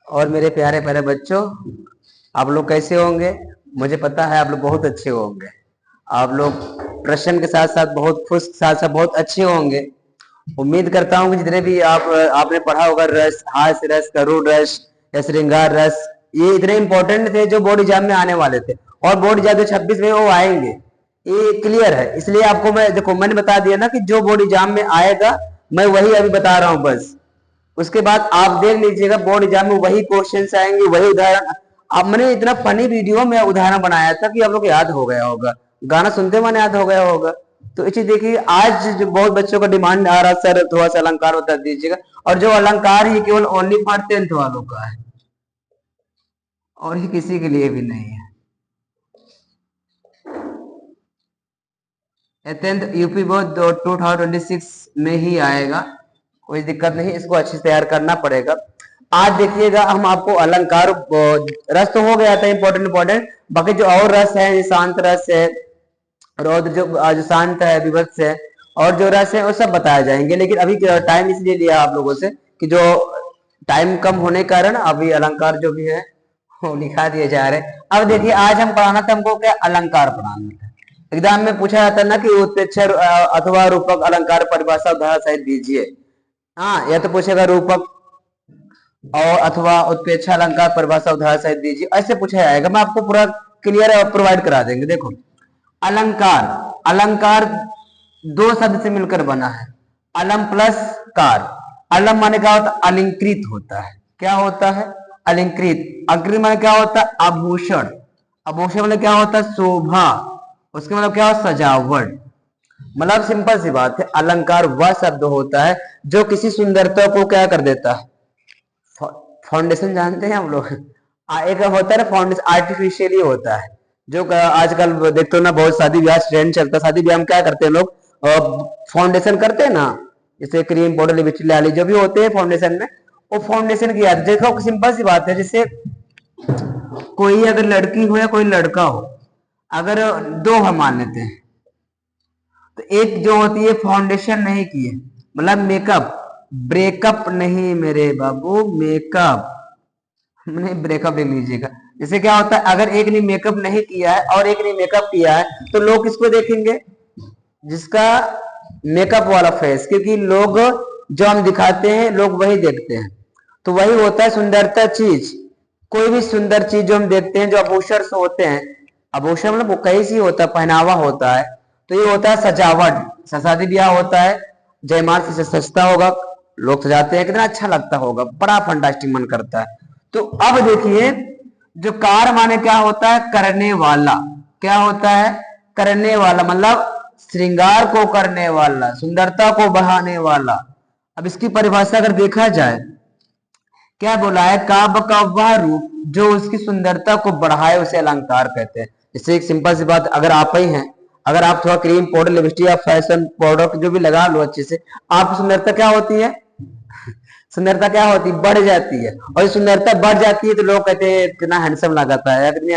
और मेरे प्यारे प्यारे बच्चों, आप लोग कैसे होंगे? मुझे पता है आप लोग बहुत अच्छे होंगे। आप लोग प्रश्न के साथ साथ बहुत खुश के साथ साथ बहुत अच्छे होंगे। उम्मीद करता हूँ कि जितने भी आपने पढ़ा होगा, रस, हास्य रस, करुण रस या श्रृंगार रस, ये इतने इंपॉर्टेंट थे जो बोर्ड एग्जाम में आने वाले थे और बोर्ड एग्जाम 2026 में वो आएंगे, ये क्लियर है। इसलिए आपको मैं देखो, मैंने बता दिया ना कि जो बोर्ड एग्जाम में आएगा मैं वही अभी बता रहा हूँ बस। उसके बाद आप देख लीजिएगा बोर्ड एग्जाम में वही क्वेश्चन आएंगे, वही उदाहरण। अब मैंने इतना फनी वीडियो में उदाहरण बनाया था कि आप लोग याद हो गया होगा, गाना सुनते मैंने याद हो गया होगा। तो इसी देखिए, आज जो बहुत बच्चों का डिमांड आ रहा, सर थोड़ा सा अलंकार बता दीजिएगा। और जो अलंकार ही केवल ओनली फॉर 10th वालों का है और ही किसी के लिए भी नहीं है। 10th यूपी बोर्ड 2026 में ही आएगा, कोई दिक्कत नहीं, इसको अच्छे से तैयार करना पड़ेगा। आज देखिएगा हम आपको अलंकार, रस तो हो गया था इंपॉर्टेंट इंपॉर्टेंट, बाकी जो और रस है, शांत रस है, रौद्र जो शांत है, विभत्स है, और जो रस है वो सब बताए जाएंगे। लेकिन अभी टाइम इसलिए लिया आप लोगों से कि जो टाइम कम होने के कारण अभी अलंकार जो भी है वो लिखा दिए जा रहे हैं। अब देखिए, आज हम पढ़ाना था, हमको क्या अलंकार पढ़ाना था। एग्जाम में पूछा जाता है ना कि उत्प्रेक्षर अथवा रूपक अलंकार परिभाषा उदाहरण सहित दीजिए। हाँ, या तो पूछेगा रूपक और अथवा उत्प्रेक्षा अलंकार परिभाषा उदाहरण सहित दीजिए, ऐसे पूछा जाएगा। मैं आपको पूरा क्लियर प्रोवाइड करा देंगे। देखो, अलंकार, अलंकार दो शब्द से मिलकर बना है, अलम प्लस कार। अलम माने क्या होता है? अलंकृत होता है। क्या होता है? अलंकृत। अलंकृत माने क्या होता है? आभूषण। आभूषण माने क्या होता है? शोभा। उसके मतलब क्या होता है? सजावट। मतलब सिंपल सी बात है, अलंकार वह शब्द होता है जो किसी सुंदरता को क्या कर देता है? फाउंडेशन जानते हैं हम लोग? एक होता है ना फाउंडेशन, आर्टिफिशियली होता है। जो आजकल देखते हो ना, बहुत शादी ब्याह ट्रेंड चलता है, शादी ब्याह में क्या करते हैं लोग? फाउंडेशन करते हैं ना, जैसे क्रीम पाउडर लिपस्टिक लाली जो भी होते हैं फाउंडेशन में, वो फाउंडेशन की याद। देखो सिंपल सी बात है, जैसे कोई अगर लड़की हो या कोई लड़का हो, अगर दो हम मान लेते हैं, तो एक जो होती है फाउंडेशन नहीं की है, मतलब मेकअप, ब्रेकअप नहीं मेरे बाबू, मेकअप नहीं, ब्रेकअप ले लीजिएगा। जैसे क्या होता है, अगर एक ने मेकअप नहीं किया है और एक ने मेकअप किया है, तो लोग किसको देखेंगे? जिसका मेकअप वाला फेस, क्योंकि लोग जो हम दिखाते हैं लोग वही देखते हैं। तो वही होता है सुंदरता चीज। कोई भी सुंदर चीज जो हम देखते हैं, जो आभूषण होते हैं, आभूषण मतलब वो कई सी होता है, पहनावा होता है। तो ये होता है सजावट। शादी ब्याह होता है, जयमाल से सजता होगा, लोग सजाते हैं, कितना अच्छा लगता होगा, बड़ा फंटास्टिक मन करता है। तो अब देखिए, जो कार माने क्या होता है? करने वाला। क्या होता है? करने वाला, मतलब श्रृंगार को करने वाला, सुंदरता को बढ़ाने वाला। अब इसकी परिभाषा अगर देखा जाए, क्या बोला है? काव्य का वह रूप जो उसकी सुंदरता को बढ़ाए उसे अलंकार कहते हैं। इससे एक सिंपल सी बात, अगर आप ही हैं, अगर आप थोड़ा क्रीम पाउडर लिपस्टिक या फैशन पाउडर जो भी लगा लो अच्छे से, आपकी सुंदरता क्या होती है? सुंदरता क्या होती है? बढ़ जाती है। और सुंदरता बढ़ जाती है तो लोग कहते हैं कितना हैंडसम लगाता है, कितनी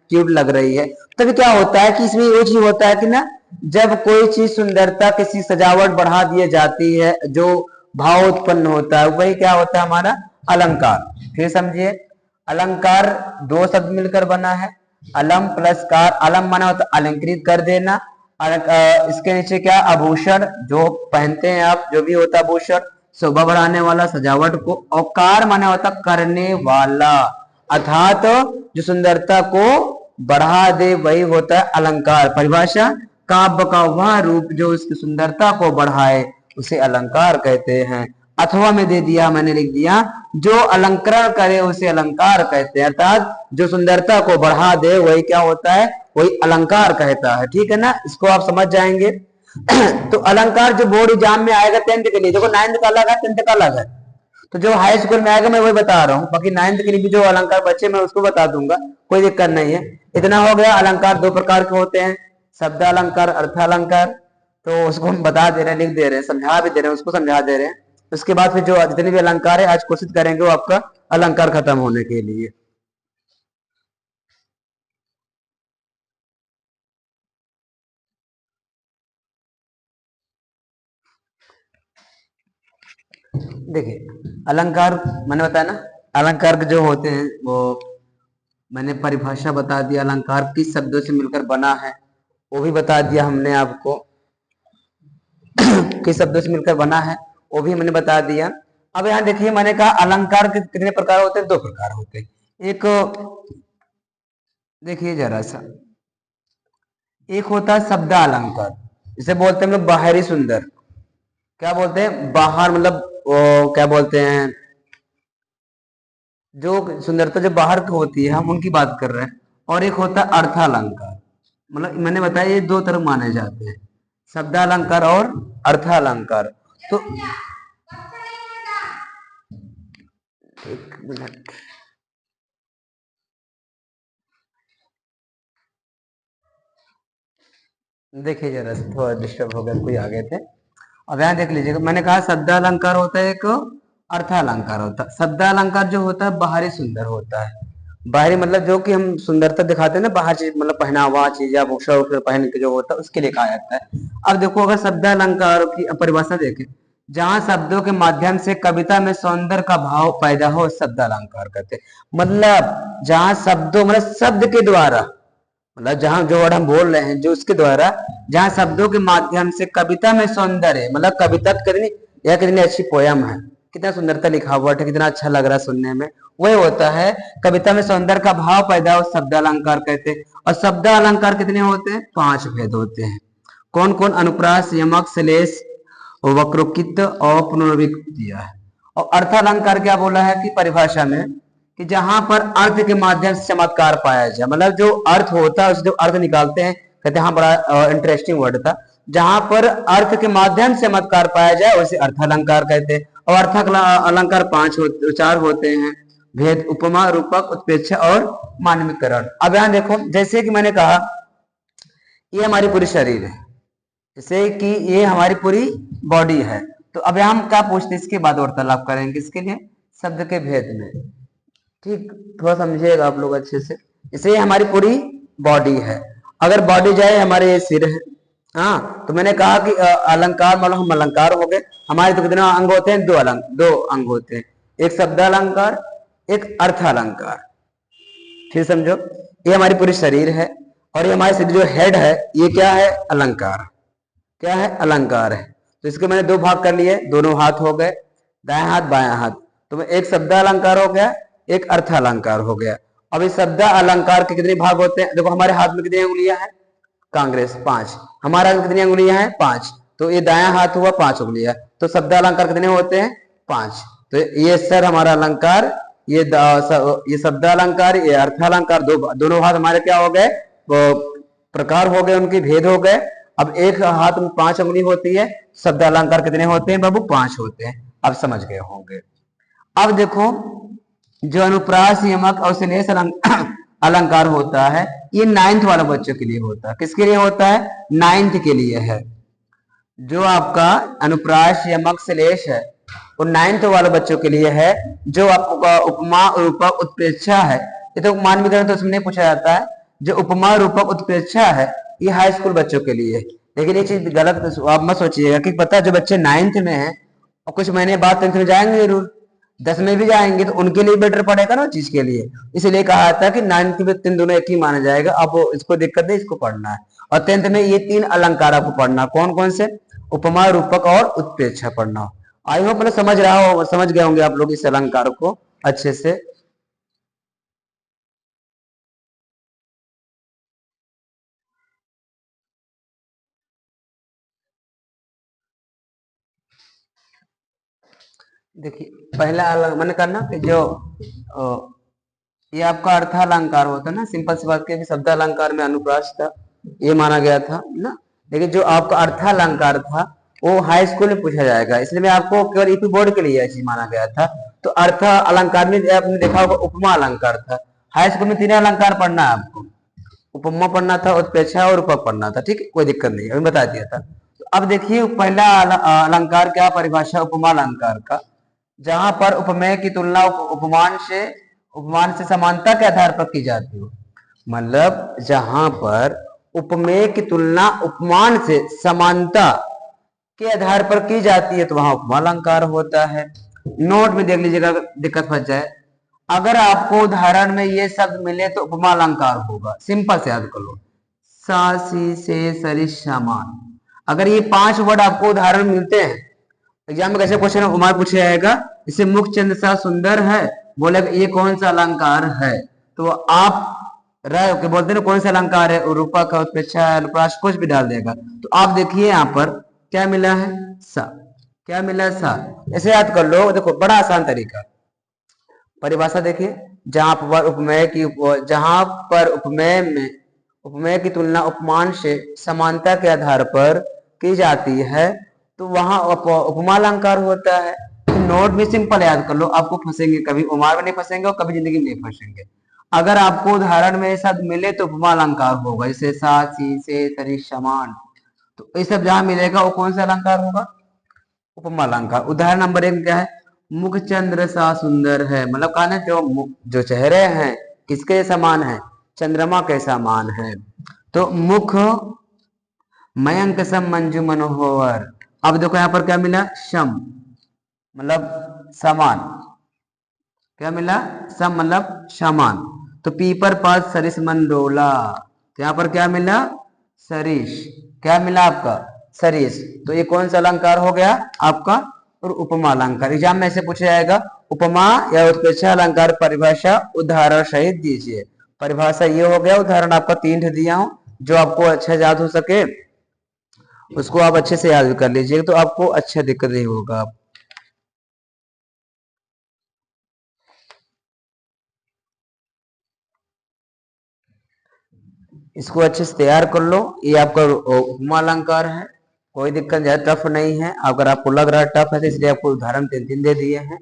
क्यूट लग रही है। तभी क्या होता है कि इसमें वो चीज होता है कि ना, जब कोई चीज सुंदरता, किसी सजावट बढ़ा दी जाती है, जो भाव उत्पन्न होता है, वही क्या होता है? हमारा अलंकार। फिर समझिए, अलंकार दो शब्द मिलकर बना है, अलम प्लस कार। अलम माना होता है अलंकृत कर देना, इसके नीचे क्या? आभूषण, जो पहनते हैं आप, जो भी होता है आभूषण, शोभा बढ़ाने वाला, सजावट को। और कार माना होता करने वाला, अर्थात जो सुंदरता को बढ़ा दे, वही होता है अलंकार। परिभाषा, काव्य का वह रूप जो उसकी सुंदरता को बढ़ाए उसे अलंकार कहते हैं। अथवा में दे दिया, मैंने लिख दिया, जो अलंकरण करे उसे अलंकार कहते हैं, अर्थात जो सुंदरता को बढ़ा दे वही क्या होता है? वही अलंकार कहता है। ठीक है ना, इसको आप समझ जाएंगे। तो अलंकार जो बोर्ड एग्जाम में आएगा 10th के लिए, देखो 9th का अलग है, 10th का अलग है। तो जो हाई स्कूल में आएगा मैं वही बता रहा हूँ, बाकी 9th के लिए भी जो अलंकार बच्चे मैं उसको बता दूंगा, कोई दिक्कत नहीं है। इतना हो गया। अलंकार दो प्रकार के होते हैं, शब्द अलंकार, अर्थ अलंकार। तो उसको हम बता दे रहे हैं, लिख दे रहे हैं, समझा भी दे रहे हैं, उसको समझा दे रहे हैं। उसके बाद फिर जो जितने भी अलंकार है आज कोशिश करेंगे वो आपका अलंकार खत्म होने के लिए। देखिए, अलंकार मैंने बताया ना, अलंकार के जो होते हैं वो मैंने परिभाषा बता दिया, अलंकार किस शब्दों से मिलकर बना है वो भी बता दिया हमने आपको। किस शब्दों से मिलकर बना है वो भी मैंने बता दिया। अब यहाँ देखिए मैंने कहा अलंकार के कितने प्रकार होते हैं, दो प्रकार होते हैं। एक देखिए जरा सा, एक होता है शब्द अलंकार, जिसे बोलते हैं हम लोग बाहरी सुंदर। क्या बोलते हैं बाहर, मतलब क्या बोलते हैं, जो सुंदरता जो बाहर की होती है हम उनकी बात कर रहे हैं। और एक होता है अर्थालंकार, मतलब मैंने बताया ये दो तरह माने जाते हैं, शब्दालंकार और अर्थालंकार। तो एक मिनट, देखिए जरा थोड़ा डिस्टर्ब हो गया, कोई आ गए थे। अब यहाँ देख लीजिएगा, मैंने कहा शब्दालंकार होता है एक, अर्थालंकार होता है। शब्दालंकार जो होता है बाहरी सुंदर होता है, बाहरी मतलब जो कि हम सुंदरता दिखाते हैं ना, बाहर चीज मतलब पहनावा चीज या भूषण वूषण पहन के जो होता है उसके लिए कहा जाता है। अब देखो अगर शब्दालंकार की परिभाषा देखें, जहां शब्दों के माध्यम से कविता में सौंदर्य का भाव पैदा हो, शब्दालंकार कहते हैं। मतलब जहां शब्दों मतलब शब्द के द्वारा, मतलब जहां जो वर्ड हम बोल रहे हैं जो उसके द्वारा, जहां शब्दों के माध्यम से कविता में सौंदर्य, मतलब कविता कितनी, यह कितनी अच्छी पोयम है, कितना सुंदरता लिखा हुआ है, कितना अच्छा लग रहा है सुनने में, वही होता है कविता में सौंदर्य का भाव पैदा हो, शब्दालंकार कहते हैं। और शब्दालंकार कितने होते हैं, 5 भेद होते हैं। कौन कौन, अनुप्रास, यमक, श्लेष, वक्रोक्ति और पुनर्विकृति है। और अर्थालंकार क्या बोला है कि परिभाषा में, कि जहां पर अर्थ के माध्यम से चमत्कार पाया जाए, मतलब जो अर्थ होता है उससे जो अर्थ निकालते हैं, कहते हैं हाँ बड़ा इंटरेस्टिंग वर्ड था, जहां पर अर्थ के माध्यम से चमत्कार पाया जाए उसे अर्थालंकार कहते हैं। और अर्थ अलंकार 4 होते हैं, भेद, उपमा, रूपक, उत्प्रेक्षा और मानवीकरण। अब यहाँ देखो, जैसे कि मैंने कहा ये हमारी पूरी शरीर है, जैसे कि ये हमारी पूरी बॉडी है। तो अब हम क्या पूछते हैं, इसके बाद वार्तालाप करेंगे इसके लिए शब्द के भेद में, ठीक, थोड़ा समझिएगा आप लोग अच्छे से। जैसे ये हमारी पूरी बॉडी है, अगर बॉडी जाए हमारे ये सिर है, हाँ, तो मैंने कहा कि अलंकार मतलब हम अलंकार हो गए, हमारे तो कितने अंग होते हैं, 2 अंग होते हैं, एक शब्दालंकार एक अर्थालंकार। फिर समझो, ये हमारी पूरी शरीर है और ये हमारे शरीर जो हेड है ये क्या है, अलंकार, क्या है, अलंकार है। तो इसके मैंने 2 भाग कर लिए, दोनों हाथ हो गए, दाएं हाथ बायां हाथ, तो एक शब्द अलंकार हो गया, एक अर्थ अलंकार हो गया। अब इस शब्द अलंकार के कितने भाग होते हैं, देखो हमारे हाथ में कितनी उंगलियां हैं, कांग्रेस 5, हमारे हाथ में कितनी उंगलियां हैं, 5, तो ये दायां हाथ हुआ 5 उंगलियां, तो शब्द अलंकार कितने होते हैं, 5। तो ये सर हमारा अलंकार, ये शब्द अलंकार, ये अर्थ अलंकार, दोनों हाथ हमारे क्या हो गए, प्रकार हो गए, उनके भेद हो गए। अब एक हाथ में 5 उंगली होती है, शब्द अलंकार कितने होते हैं बाबू, 5 होते हैं। अब समझ गए होंगे। अब देखो, जो अनुप्रास, यमक और श्लेष अलंकार होता है, ये 9th वाले बच्चों के लिए होता है। किसके लिए होता है, 9th के लिए है। जो आपका अनुप्रास, यमक, श्लेष है वो 9th वाले बच्चों के लिए है। जो आपका उपमा, रूपक, उत्प्रेक्षा है, ये तो मानवीकरण तो उसमें नहीं पूछा जाता है। जो उपमा, रूपक, उत्प्रेक्षा है ये हाई स्कूल बच्चों के लिए है। लेकिन ये चीज गलत आप मत सोचिएगा कि पता जो बच्चे 9th में हैं और कुछ महीने बाद 10th में जाएंगे जरूर, 10 में भी जाएंगे, तो उनके लिए बेटर पड़ेगा ना चीज के लिए। इसलिए कहा था कि 9th में 3 दोनों एक ही माना जाएगा। अब इसको दिक्कत नहीं, इसको पढ़ना है। और 10th में ये 3 अलंकार आपको पढ़ना, कौन कौन से, उपमा, रूपक और उत्प्रेक्षा पढ़ना। आई होप मतलब समझ गए होंगे आप लोग इस अलंकार को अच्छे से। देखिए पहला मैंने कहा ना कि जो ये आपका अर्थालंकार होता है ना, सिंपल सी बात की शब्द अलंकार में अनुप्रास था, ये माना गया था ना। लेकिन जो आपका अर्थालंकार था वो हाई स्कूल में पूछा जाएगा, इसलिए मैं आपको केवल ईपी बोर्ड के लिए ऐसी माना गया था। तो अर्थ अलंकार में आपने देखा होगा उपमा अलंकार था। हाई स्कूल में 3 अलंकार पढ़ना है आपको, उपमा पढ़ना था, उत्प्रेक्षा और रूपक पढ़ना था, ठीक है, कोई दिक्कत नहीं, अभी बता दिया था। तो अब देखिए पहला अलंकार क्या परिभाषा उपमा अलंकार का, जहां पर उपमेय की तुलना उपमान से समानता के आधार पर की जाती हो। मतलब जहां पर उपमेय की तुलना उपमान से समानता के आधार पर की जाती है तो वहां उपमा अलंकार होता है। नोट में देख लीजिएगा दिक्कत फंस जाए, अगर आपको उदाहरण में ये शब्द मिले तो उपमा अलंकार होगा। सिंपल से याद कर लो, सा सी से सरिस समान। अगर ये 5 वर्ड आपको उदाहरण मिलते हैं, एग्जाम में कैसे क्वेश्चन उमार पूछा जाएगा, इसे मुखचंद सा सुंदर है, बोले ये कौन सा अलंकार है, तो आप के बोलते ना कौन सा अलंकार है, रूपक है, उत्प्रेक्षा है, अनुप्रास, कुछ भी डाल देगा। तो आप देखिए यहाँ पर क्या मिला है, सा। क्या मिला है, सा। ऐसे याद कर लो, देखो बड़ा आसान तरीका। परिभाषा देखिए, जहां पर उपमेय की तुलना उपमान से समानता के आधार पर की जाती है तो वहां उपमा अलंकार होता है। तो नोट भी सिंपल याद कर लो, आपको फंसेंगे कभी उमार में नहीं फंसेंगे और कभी जिंदगी में नहीं फंसेंगे। अगर आपको उदाहरण में शब्द मिले तो उपमा अलंकार होगा, जैसे सा सी से तरी समान। तो ये सब जहां मिलेगा वो कौन सा अलंकार होगा, उपमा अलंकार। उदाहरण नंबर 1 क्या है, मुख चंद्र सा सुंदर है, मतलब कहा ना जो चेहरे हैं किसके समान है, चंद्रमा के समान है। तो मुख मयंक सम मंजू मनोहर। अब देखो यहाँ पर क्या मिला, सम मतलब समान। क्या मिला, सम मतलब समान। तो पीपर पास सरिस मंडोला, तो यहाँ पर क्या मिला, सरिस। क्या मिला आपका, सरिस। तो ये कौन सा अलंकार हो गया आपका, और उपमा अलंकार। एग्जाम में ऐसे पूछा जाएगा, उपमा या उत्प्रेक्षा अलंकार परिभाषा उदाहरण सहित दीजिए। परिभाषा ये हो गया, उदाहरण आपका 3 दिया हूं, जो आपको अच्छा याद हो सके उसको आप अच्छे से याद कर लीजिए, तो आपको अच्छा दिक्कत नहीं होगा। इसको अच्छे से तैयार कर लो। ये आपका उपमा अलंकार है, कोई दिक्कत, ज्यादा टफ नहीं है। अगर आपको लग रहा है टफ है तो इसलिए आपको उदाहरण 3 दे दिए हैं,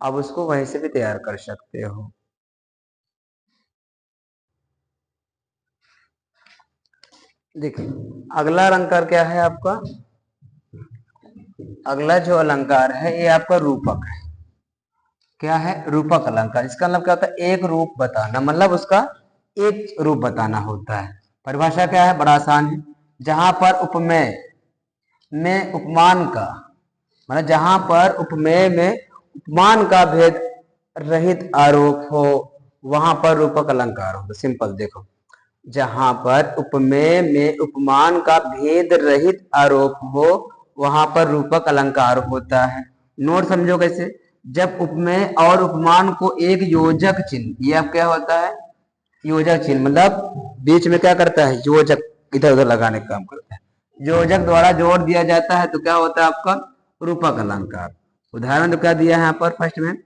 आप उसको वहीं से भी तैयार कर सकते हो। देखिए अगला अलंकार क्या है आपका, अगला जो अलंकार है ये आपका रूपक है। क्या है, रूपक अलंकार। इसका मतलब क्या होता है, एक रूप बताना, मतलब उसका एक रूप बताना होता है। परिभाषा क्या है, बड़ा आसान है, जहां पर उपमेय में उपमान का, मतलब जहां पर उपमेय में उपमान का भेद रहित आरोप हो वहां पर रूपक अलंकार होगा। सिंपल देखो, जहां पर उपमेय में उपमान का भेद रहित आरोप हो वहां पर रूपक अलंकार होता है। नोट समझो कैसे, जब उपमेय और उपमान को एक योजक चिन्ह, ये अब क्या होता है, योजक चिन्ह, मतलब बीच में क्या करता है, योजक इधर उधर लगाने का काम करता है, योजक द्वारा जोड़ दिया जाता है तो क्या होता है आपका, रूपक अलंकार। उदाहरण तो क्या दिया है यहाँ पर, फर्स्ट में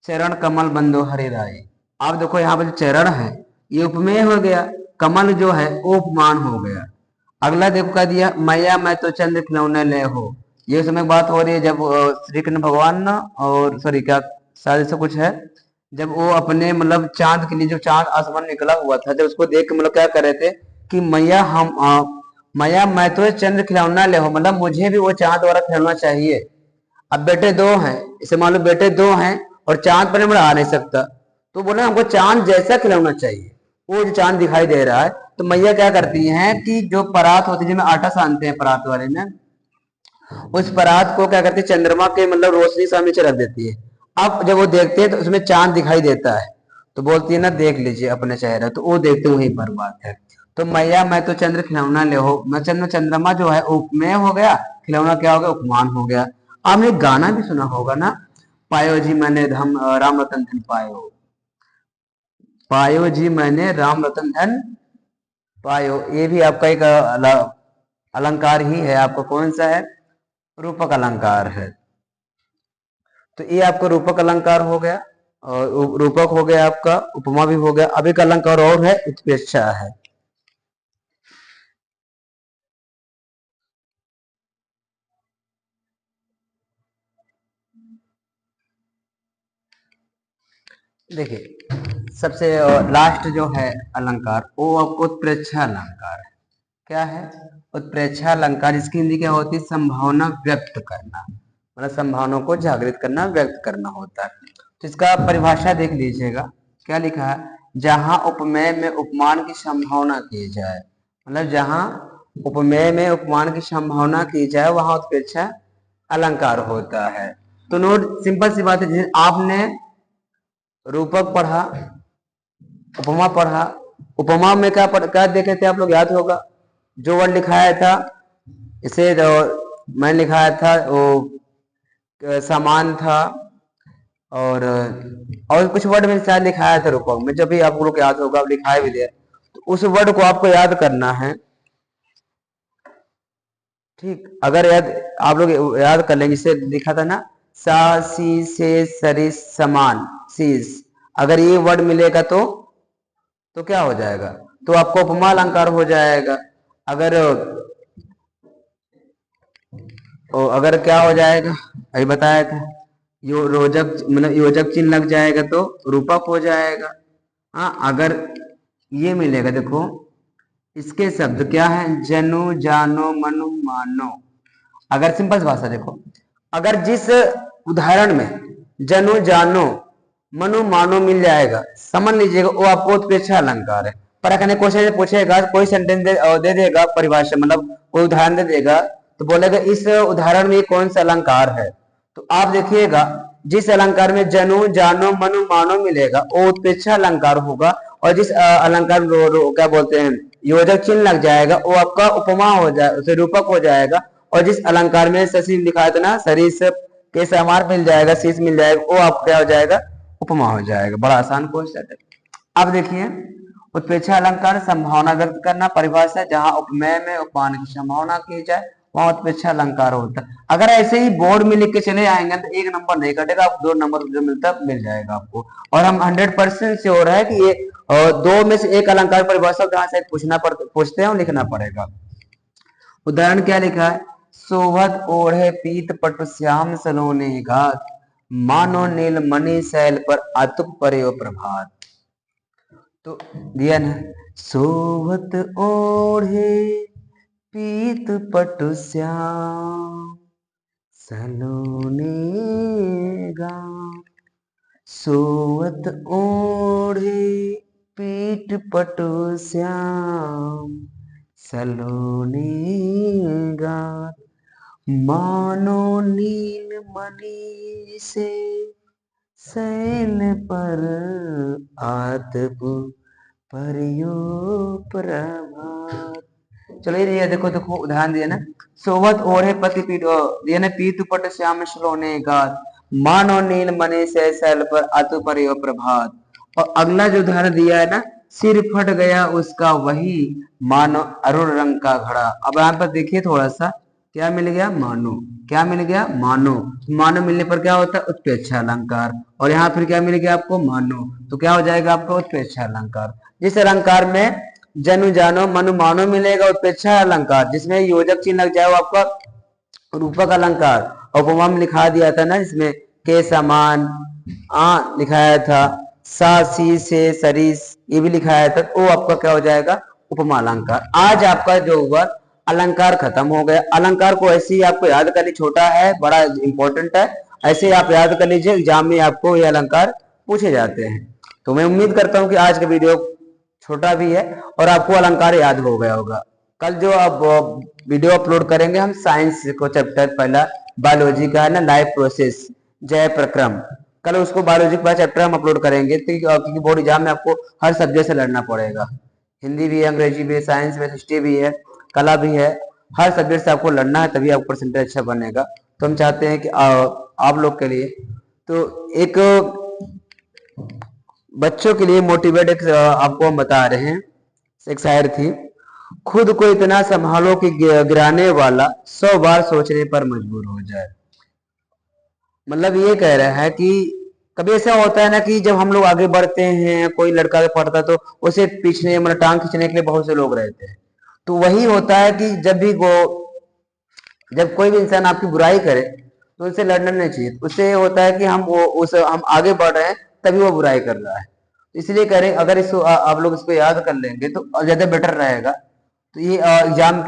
चरण कमल बंदो हरे राय। आप देखो यहाँ पर जो चरण है ये उपमेय हो गया, कमल जो है वो उपमान हो गया। अगला देखो क्या दिया, मैया मैं तो चंद्र खिलौने ले हो। ये समय बात हो रही है जब श्री कृष्ण भगवान ना, और सॉरी क्या शायद ऐसा कुछ है, जब वो अपने मतलब चांद के लिए, जो चांद आसमान निकला हुआ था, जब उसको देख के मतलब क्या कर रहे थे कि मैया मैं तो चंद्र खिलौना ले हो, मतलब मुझे भी वो चांद वाला खिलौना चाहिए। अब बेटे 2 हैं, इसे मान लो बेटे 2 हैं और चांद पर मैं आ नहीं सकता, तो बोला हमको चांद जैसा खिलौना चाहिए, वो जो चांद दिखाई दे रहा है। तो मैया क्या करती हैं कि जो परात होती है जिसमें आटा सानते हैं परात वाले में, उस परात को क्या करती है, चंद्रमा के मतलब रोशनी सामने नीचे रख देती है। अब जब वो देखते हैं तो उसमें चांद दिखाई देता है, तो बोलती है ना देख लीजिए अपने चेहरा, तो वो देखते वहीं पर बात है। तो मैया मैं तो चंद्र खिलौना ले हो, मैं चंद्रमा जो है उपमेय हो गया, खिलौना क्या हो गया, उपमान हो गया। आपने गाना भी सुना होगा ना, पायो जी मैंने राम रतन धन पायो, पायो जी मैंने राम रतन धन पायो। ये भी आपका एक अलंकार ही है, आपका कौन सा है, रूपक अलंकार है। तो ये आपका रूपक अलंकार हो गया, और रूपक हो गया आपका, उपमा भी हो गया। अब एक अलंकार और है, उत्प्रेक्षा है। देखिए सबसे लास्ट जो है अलंकार वो आपको उत्प्रेक्षा अलंकार है। क्या है, उत्प्रेक्षा अलंकार, इसकी हिंदी क्या होती है, संभावना व्यक्त करना, मतलब संभावनाओं को जागृत करना, व्यक्त करना होता है। तो इसका परिभाषा देख लीजिएगा, क्या लिखा है, जहां उपमेय में उपमान की संभावना की जाए, मतलब जहां उपमेय में उपमान की संभावना की जाए वहां उत्प्रेक्षा अलंकार होता है। तो नोट सिंपल सी बात है, आपने रूपक पढ़ा, उपमा पढ़ा। उपमा में क्या देखे थे आप लोग, याद होगा। जो वर्ड लिखाया था इसे मैंने लिखाया था वो समान था, और कुछ वर्ड में शायद लिखाया था रूपक में, जब भी आप लोग याद होगा, आप लिखाया भी दिया, तो उस वर्ड को आपको याद करना है। ठीक, अगर आप लोग याद कर लेंगे, जिसे लिखा था ना, सा सी से सरिस समान सीस, अगर ये वर्ड मिलेगा तो क्या हो जाएगा, तो आपको उपमा अलंकार हो जाएगा। अगर अगर क्या हो जाएगा, अभी बताया था, यो रोजक मतलब योजक चिन्ह लग जाएगा तो रूपक हो जाएगा। हाँ, अगर ये मिलेगा, देखो इसके शब्द क्या है, जनु जानो मनु मानो। अगर सिंपल भाषा देखो, अगर जिस उदाहरण में जनु जानो मनु मानो मिल जाएगा, समझ लीजिएगा वो आपको उत्प्रेक्षा अलंकार है। पर अगर क्वेश्चन पूछेगा, कोई सेंटेंस दे देगा परिभाषा, मतलब कोई उदाहरण दे देगा, तो बोलेगा इस उदाहरण में कौन सा अलंकार है, तो आप देखिएगा जिस अलंकार में जनु जानो मनु मानो मिलेगा वो उत्प्रेक्षा अलंकार होगा, और जिस अलंकार क्या बोलते हैं योजक चिन्ह लग जाएगा वो आपका उपमा हो जाए, उसे रूपक हो जाएगा। और जिस अलंकार में शशि लिखा है ना, सरिस के समार मिल जाएगा, शीश मिल जाएगा, वो आपका क्या हो जाएगा, उपमा हो जाएगा। बड़ा आसान क्वेश्चन है। अब देखिए, उत्प्रेक्षा अलंकार संभावना व्यक्त करना परिभाषा, जहां उपमेय में उपमान की संभावना की जाए वहां उत्प्रेक्षा अलंकार होता है। अगर ऐसे ही बोर्ड में लिख के चले आएंगे तो एक नंबर नहीं कटेगा, आपको 2 नंबर जो मिलता मिल जाएगा आपको। और हम 100% श्योर है कि ये दो में से एक अलंकार परिभाषा जहां से पूछते हैं लिखना पड़ेगा। उदाहरण क्या लिखा है, शोभत ओढ़े पीत पटु श्याम सलोने घात, मानो नील मणि शैल पर अतुप परे प्रभात। तो दिया ना, शोभत ओढ़े पीत पटु श्याम सलोने घात, सोवत ओढ़े पीठ पटु श्याम सलोने घात, मानो नील मणि से शैल पर आतप परियो प्रभात। चलो ये देखो देखो उदाहरण दिया ना, सोवत ओढ़े पति पीठ दिया ना, पीत पट श्याम सलोने घात, मानो नील मणि से शैल पर अतु परियो प्रभात। और अगला जो उदाहरण दिया है ना, सिर फट गया उसका वही, मानो अरुण रंग का घड़ा। अब यहाँ पर देखिए थोड़ा सा, क्या मिल गया, मानो। क्या मिल गया, मानो। मानो मिलने पर क्या होता है, उत्प्रेक्षा अलंकार। और यहाँ फिर क्या मिल गया आपको, मानो, तो क्या हो जाएगा आपको उत्प्रेक्षा अलंकार। जिस अलंकार में जनु जानो मनु मानो मिलेगा उत्प्रेक्षा अलंकार, जिसमें योजक चिन्ह लग जाए वो आपका रूपक अलंकार। और उपमा में लिखा दिया था ना, इसमें के समान लिखाया था, सा सी से सरिस ये भी लिखाया था, वो आपका क्या हो जाएगा, उपमा अलंकार। आज आपका जो हुआ अलंकार खत्म हो गया। अलंकार को ऐसे ही आपको याद करनी, छोटा है बड़ा इंपॉर्टेंट है, ऐसे ही आप याद कर लीजिए, एग्जाम में आपको ये अलंकार पूछे जाते हैं। तो मैं उम्मीद करता हूँ कि आज का वीडियो छोटा भी है और आपको अलंकार याद हो गया होगा। कल जो अब वीडियो अपलोड करेंगे हम साइंस को, चैप्टर पहला बायोलॉजी का है ना, लाइफ प्रोसेस जय प्रक्रम, कल उसको बायोलॉजी का चैप्टर हम अपलोड करेंगे, क्योंकि बोर्ड एग्जाम में आपको हर सब्जेक्ट से लड़ना पड़ेगा। हिंदी भी है, अंग्रेजी भी है, साइंस में हिस्ट्री भी है, कला भी है, हर सब्जेक्ट से आपको लड़ना है, तभी आपको परसेंटेज अच्छा बनेगा। तो हम चाहते हैं कि आप लोग के लिए तो एक बच्चों के लिए मोटिवेट आपको हम बता रहे हैं। एक शायर थी, खुद को इतना संभालो कि गिराने वाला 100 बार सोचने पर मजबूर हो जाए। मतलब ये कह रहा है कि कभी ऐसा होता है ना कि जब हम लोग आगे बढ़ते हैं, कोई लड़का पढ़ता है तो उसे पीछे मतलब टांग खींचने के लिए बहुत से लोग रहते हैं। तो वही होता है कि जब कोई भी इंसान आपकी बुराई करे तो उससे लड़ना नहीं चाहिए। उससे होता है कि हम आगे बढ़ रहे हैं, तभी वो बुराई कर रहा है। इसलिए कह रहे अगर इसको आप लोग इसको याद कर लेंगे तो ज्यादा बेटर रहेगा। तो ये एग्जाम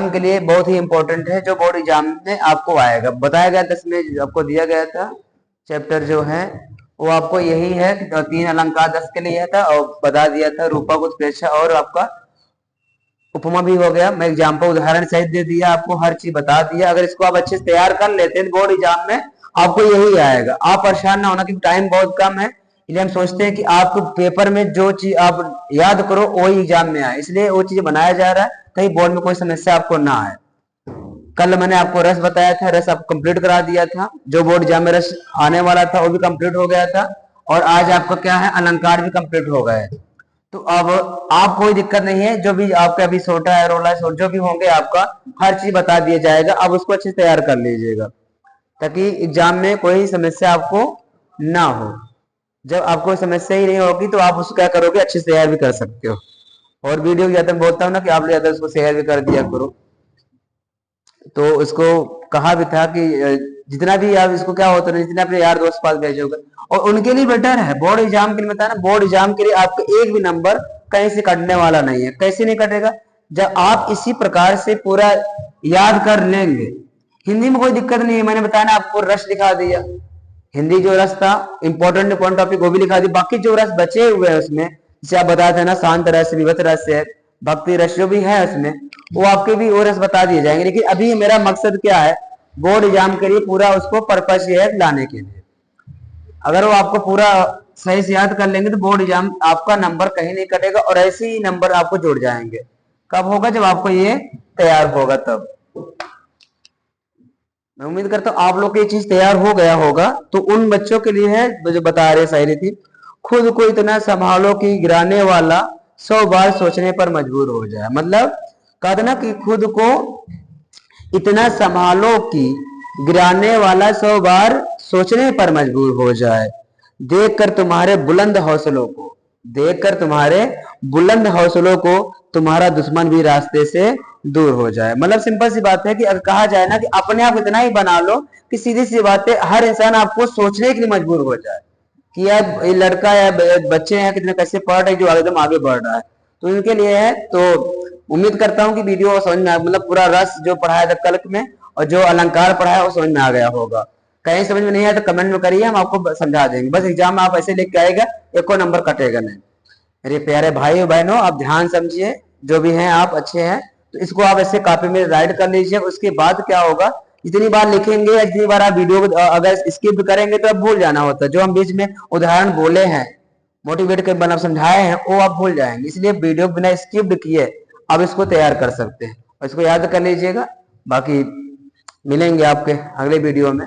के लिए बहुत ही इंपॉर्टेंट है, जो बोर्ड एग्जाम में आपको आएगा। बताया गया 10 में आपको दिया गया था चैप्टर जो है वो आपको यही है कि 3 अलंकार 10 के लिए था, और बता दिया था रूपक उत्प्रेक्षा और आपका उपमा भी हो गया, मैं एग्जाम्पल उदाहरण सहित दे दिया आपको, हर चीज बता दिया। अगर इसको आप अच्छे से तैयार कर लेते हैं बोर्ड एग्जाम में आपको यही आएगा। आप परेशान ना होना क्योंकि टाइम बहुत कम है, इसलिए हम सोचते हैं कि आपको पेपर में जो चीज आप याद करो वही एग्जाम में आए, इसलिए वो चीज बनाया जा रहा है कहीं बोर्ड में कोई समस्या आपको ना आए। कल मैंने आपको रस बताया था, रस आपको कंप्लीट करा दिया था, जो बोर्ड एग्जाम में रस आने वाला था वो भी कंप्लीट हो गया था, और आज आपका क्या है अलंकार भी कंप्लीट हो गया है। तो अब आप कोई दिक्कत नहीं है, जो भी आपका अभी सोटा है, रोला है, जो भी होंगे आपका हर चीज बता दिया जाएगा। अब उसको अच्छे से तैयार कर लीजिएगा ताकि एग्जाम में कोई समस्या आपको ना हो। जब आपको समस्या ही नहीं होगी तो आप उसको क्या करोगे, अच्छे से तैयार भी कर सकते हो। और वीडियो ज्यादा बोलता हूँ ना कि आप ज्यादा उसको शेयर भी कर दिया करो। तो इसको कहा भी था कि जितना भी आप इसको क्या होता है, जितने अपने यार दोस्त पास भेजोगे और उनके लिए बेटर है। बोर्ड एग्जाम के लिए बताया ना, बोर्ड एग्जाम के लिए आपका एक भी नंबर कहीं से कटने वाला नहीं है। कैसे नहीं कटेगा, जब आप इसी प्रकार से पूरा याद कर लेंगे। हिंदी में कोई दिक्कत नहीं है, मैंने बताया ना आपको रस दिखा दिया, हिंदी जो रस था इंपॉर्टेंट टॉपिक वो भी लिखा दिया। बाकी जो रस बचे हुए हैं उसमें, जैसे आप बताए थे ना शांत रस, विभत रस है, भक्ति रस जो भी है उसमें, वो आपके भी वो रस बता दिए जाएंगे। लेकिन अभी मेरा मकसद क्या है, बोर्ड एग्जाम के लिए पूरा उसको पर्पस ये है लाने के लिए। अगर वो आपको पूरा सही से याद कर लेंगे तो बोर्ड एग्जाम आपका नंबर कहीं नहीं कटेगा, और ऐसे ही नंबर आपको जुड़ जाएंगे। कब होगा, जब आपको ये तैयार होगा तब। मैं उम्मीद करता हूँ आप लोग की ये चीज तैयार हो गया होगा। तो उन बच्चों के लिए है जो बता रहे शायरी थी, खुद को इतना संभालो कि गिराने वाला 100 बार सोचने पर मजबूर हो जाए। मतलब कहते ना कि खुद को इतना संभालो कि गिराने वाला 100 बार सोचने पर मजबूर हो जाए। देखकर तुम्हारे बुलंद हौसलों को, देखकर तुम्हारे बुलंद हौसलों को तुम्हारा दुश्मन भी रास्ते से दूर हो जाए। मतलब सिंपल सी बात है कि अगर कहा जाए ना कि अपने आप इतना ही बना लो कि सीधी सी बात है हर इंसान आपको सोचने के लिए मजबूर हो जाए कि यार ये लड़का या बच्चे हैं कितने कैसे पढ़ रहे जो एकदम आगे बढ़ रहा है। तो इनके लिए है। तो उम्मीद करता हूँ कि वीडियो समझ में मतलब पूरा रस जो पढ़ाया था कल में और जो अलंकार पढ़ाया वो समझ में आ गया होगा। कहीं समझ में नहीं आया तो कमेंट में करिए, हम आपको समझा देंगे। बस एग्जाम में आप ऐसे लिख के आएगा, एको नंबर कटेगा नहीं। मेरे प्यारे भाई और बहनों, आप ध्यान समझिए, जो भी हैं आप अच्छे हैं तो इसको आप ऐसे कॉपी में राइट कर लीजिए। उसके बाद क्या होगा, जितनी बार लिखेंगे या जितनी बार आप वीडियो अगर स्किप करेंगे तो आप भूल जाना होता है। जो हम बीच में उदाहरण बोले हैं, मोटिवेट कर बना समझाए हैं, वो आप भूल जाएंगे। इसलिए वीडियो बिना स्किप किए आप इसको तैयार कर सकते हैं और इसको याद कर लीजिएगा। बाकी मिलेंगे आपके अगले वीडियो में।